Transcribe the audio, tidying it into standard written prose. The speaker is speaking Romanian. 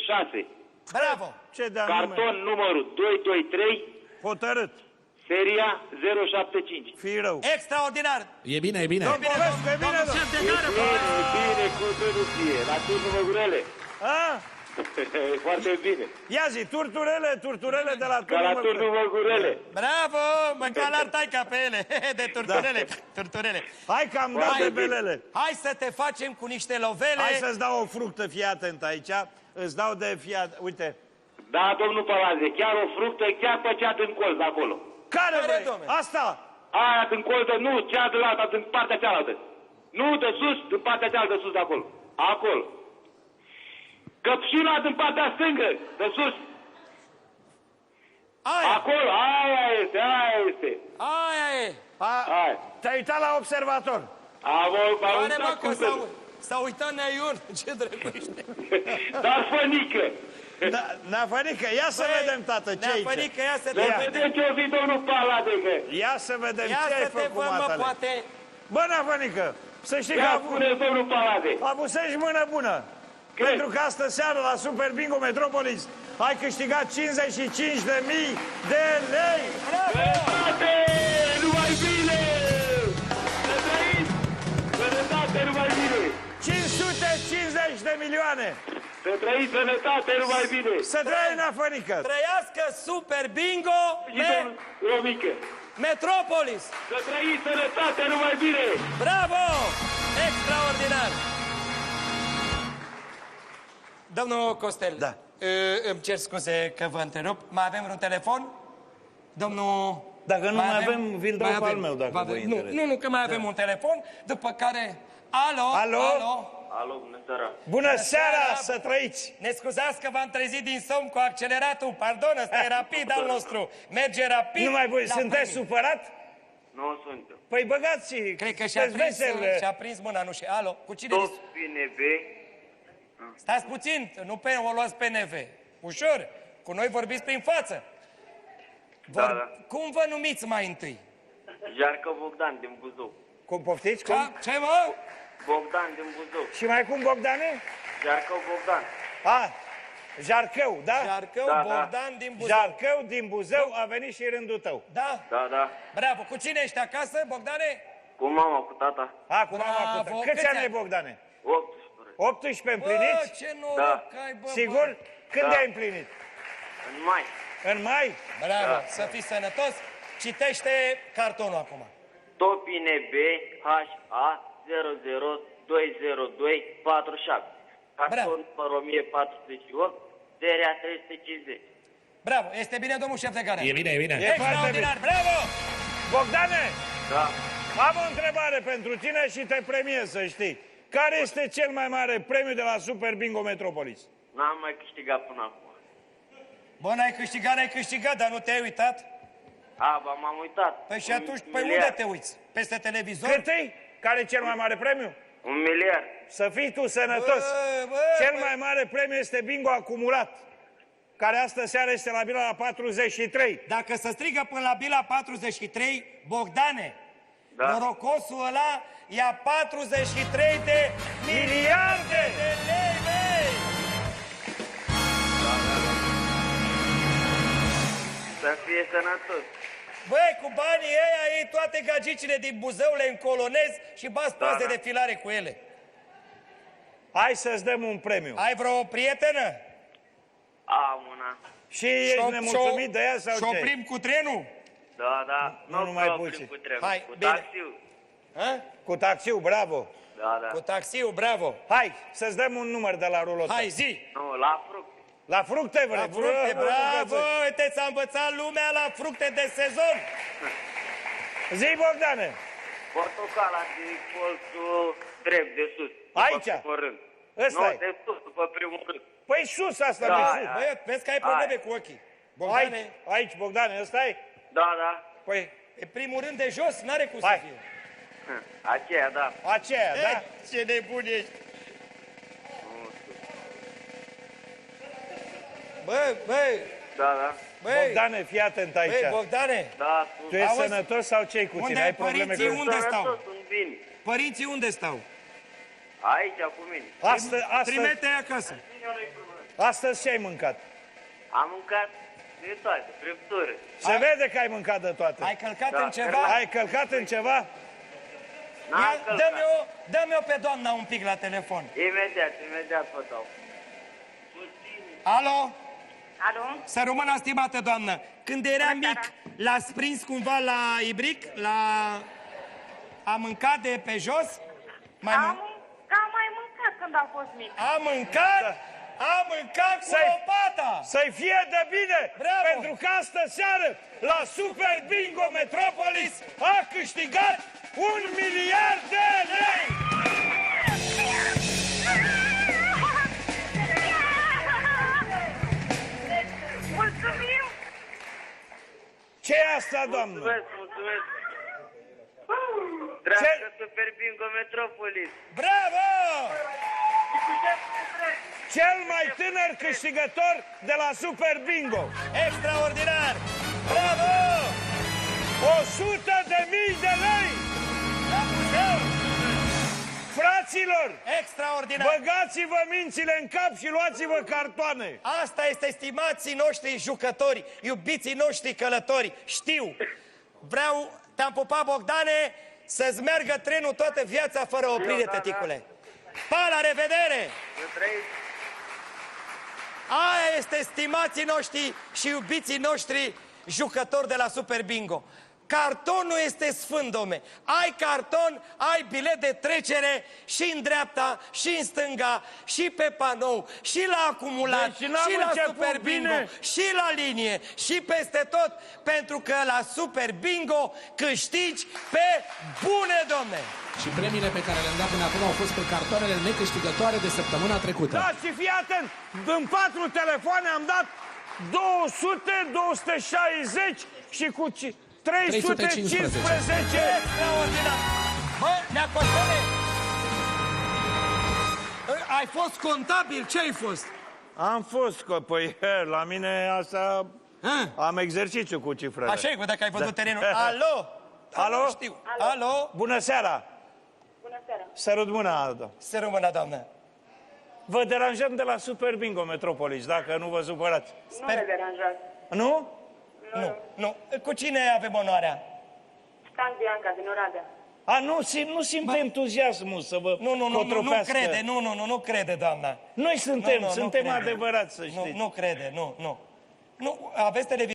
6. Bravo! Ce de-a Carton numărul 223, hotărât. seria 075. Fii rău. Extraordinar! E bine, e bine. Domnul, e bine, Domnul șef de gară! Bine, cu soluție. La turnul Măgurele. A? Foarte bine. Ia zi, turturele de la Ca la turnul turnul Măgurele. Bravo! Măcar l-ar taica pe ele, de turturele, turturele. Hai că am dat de belele. Hai să te facem cu niște lovele. Hai să-ți dau o fructă, fii atent aici. Îți dau de uite. Da, domnul Palaze, chiar o fructă, chiar pe cea din colț de acolo. Care vrei? domne? Asta. Aia din colț, nu, cea de la alta, din partea cealaltă. Nu, de sus, din partea cealaltă, de sus de acolo. Acolo. Căpșuna din partea stângă, de sus. Aia, Acolo, aia este, aia este. aia e. Aia. Te-ai uitat la observator. Am Pare mă uitat că cum s-a uitat Neiun, ce drăguște. Dar fănică. Nafănică, ia să vedem, tată, ce aici. Nafănică, ia să te Să vedem ce-o fi domnul Palade, că... Ia să vedem Ia ce ai să te făcut, văd, mă, matale. poate. Bă, Nafănică, să știi că Ia spune domnul Palade. avusești mână bună. Pentru că astă seară la Super Bingo Metropolis ai câștigat 55.000 de lei. Sănătate, numai bine! Să trăiți! Sănătate, numai bine! 550 de milioane. Să trăiți, sănătate, numai bine! Să trăie Nafănică. Trăiască Super Bingo Și domnul Romică. Metropolis. Să trăiți, sănătate, numai bine! Bravo! Extraordinar! Domnul Costel, Da. Îmi cer scuze că vă întrerup. Mai avem un telefon? Domnul... Dacă nu mai avem, vi-l dau mai pe al avem. meu, dacă vă interesează. Nu, că mai avem un telefon, după care... Alo? Alo? Alo, bună seara! Bună seara, seara. să trăiți. Ne scuzați că v-am trezit din somn cu acceleratul. Pardon, ăsta e rapid al nostru. Merge rapid. Nu mai voi, la sunteți premiu. supărat? Nu sunt. Păi băgați, Cred că și-a prins mâna, nu știu. Alo, cu cine Tot discuți? bine, Stați puțin, nu pe o luați pe NV. Ușor, cu noi vorbiți prin față. Da. Cum vă numiți mai întâi? Jarcă Bogdan din Buzău. Cum poftiți? Cum? Ce mă? Bogdan din Buzău. Și mai cum, Bogdane? Jarcă Bogdan. A, Jarcău, da? Jarcău Da, da. Bogdan din Buzău. Jarcău din Buzău, a venit și rândul tău. Da? Da. Bravo. Cu cine ești acasă, Bogdane? Cu mama, cu tata. A, cu mama Bravo. cu tău. Câți Câți ani ai, ani? Bogdane? 18. 18 Bă, împliniți? ce noroc Da. ai, bă, Sigur? bă. Când Da. ai împlinit? În mai. În mai? Bravo, să fii sănătos. Citește cartonul acum. Topine B, HA 0020247. Carton numărul 1048, seria 350. Bravo, este bine, domnul șef de gară? E bine, e bine. E foarte Extraordinar, bine. bravo! Bogdane, Da. am o întrebare pentru tine și te premiez, să știi. Care este cel mai mare premiu de la Super Bingo Metropolis? N-am mai câștigat până acum. Bă, n-ai câștigat, dar nu te-ai uitat? M-am uitat. Păi și Un atunci, pe miliard. unde te uiți? Peste televizor? Cât e? Care e cel mai mare premiu? 1 miliard. Să fii tu sănătos. Cel mai mare premiu este bingo acumulat, care astă seară este la bila la 43. Dacă se strigă până la bila 43, Bogdane, Da. norocosul ăla ia 43 de miliarde de lei, băi! Să fie sănătos. Băi, cu banii ăia iei toate gagicile din Buzău, le încolonezi și bați pas de da. defilare cu ele. Hai să-ți dăm un premiu. Ai vreo prietenă? Am una. Și ești nemulțumit de ea sau Și ce? oprim cu trenul? Da. Nu numai că puțin. cu trenul, Hai, cu bine. taxiul. Ha? Cu taxiul, bravo. Da. Cu taxiul, bravo. Hai, să-ți dăm un număr de la rulotă. Hai, zi! Nu, la fruct. La fructe vrei? La fructe, bravo! Uite, ți-a învățat lumea la fructe de sezon. Zi, Bogdane. Portocala de colțul drept de sus. După Aici? primul rând. Ăsta Nu, e. de sus, după primul rând. Păi sus asta, Da, de aia. sus. Băi, vezi că ai probleme cu ochii. Bogdane, Aici, Bogdane, ăsta e? Da. Păi, e primul rând de jos, n-are cum să Hai. fie. Aceea, da. aceea, da? Ce nebun ești. Băi, Da. Bogdane, fii atent aici. băi, Bogdane, Da, Tu ești Auzi? sănătos sau ce cu Unde tine? ai Ai probleme părinții? cu... Unde stau? sănătos, sunt bine. părinții unde stau? Aici, cu mine. Asta, Trimite-i acasă. Astăzi ce ai mâncat? Am mâncat de toate, friptură. Se vede că ai mâncat de toate. Ai călcat Da, în ceva? Ai călcat în ceva? N-am Ia, călcat. dă-mi-o pe doamna un pic la telefon. Imediat vă dau. Alo? Alo? Să rămână, stimată doamnă. Când era mic, l-ați prins cumva la ibric? A mâncat de pe jos? Am mai mâncat când am fost mic. A mâncat? A mâncat cu lopata! Să-i fie de bine! Bravo! Pentru că astă seară la Super Bingo Metropolis a câștigat 1 miliard de lei! Mulțumim! Ce e asta, doamnă? Mulțumesc. Dragă Super Bingo Metropolis. Bravo! Cel mai tânăr câștigător de la Super Bingo! Extraordinar! Bravo! 100.000 de lei! La Buzău! Fraților, Extraordinar! băgați-vă mințile în cap și luați-vă cartoane! Asta este, stimații noștri jucători, iubiții noștri călători. Știu, te-am pupat, Bogdane, să-ți meargă trenul toată viața fără oprire, tăticule. Pa, la revedere! Să trăiți. Aia este, stimații noștri și iubiții noștri jucători de la Super Bingo. Cartonul este sfânt, domne. Ai carton, ai bilet de trecere și în dreapta, și în stânga, și pe panou, și la acumulat, Deci n-am și la început Super Bingo, bine. și la linie, și peste tot, pentru că la Super Bingo câștigi pe bune, domne. Și premiile pe care le-am dat până acum au fost pe cartoanele necâștigătoare de săptămâna trecută. Da, și fii atent, în 4 telefoane am dat 200, 260 și cu 315. Extraordinar! Bă, Neacostele! Ai fost contabil? Ce ai fost? Am fost, păi, la mine asta... Am exercițiu cu cifrele. Așa e, bă, dacă ai văzut terenul. Alo? Alo? Știu. Alo? Bună seara! Bună seara! Sărut mâna, Aldo. Se rămână, doamnă. Vă deranjăm de la Super Bingo Metropolis, dacă nu vă supărați. Nu ne deranjați. Nu? Nu. Cu cine avem onoarea? Stan Bianca din Oradea. Nu simt entuziasmul să vă Nu cotropească. crede, nu crede, doamna. Noi suntem Nu suntem crede. adevărați, să știți. Nu crede, nu. Nu, aveți televiziune.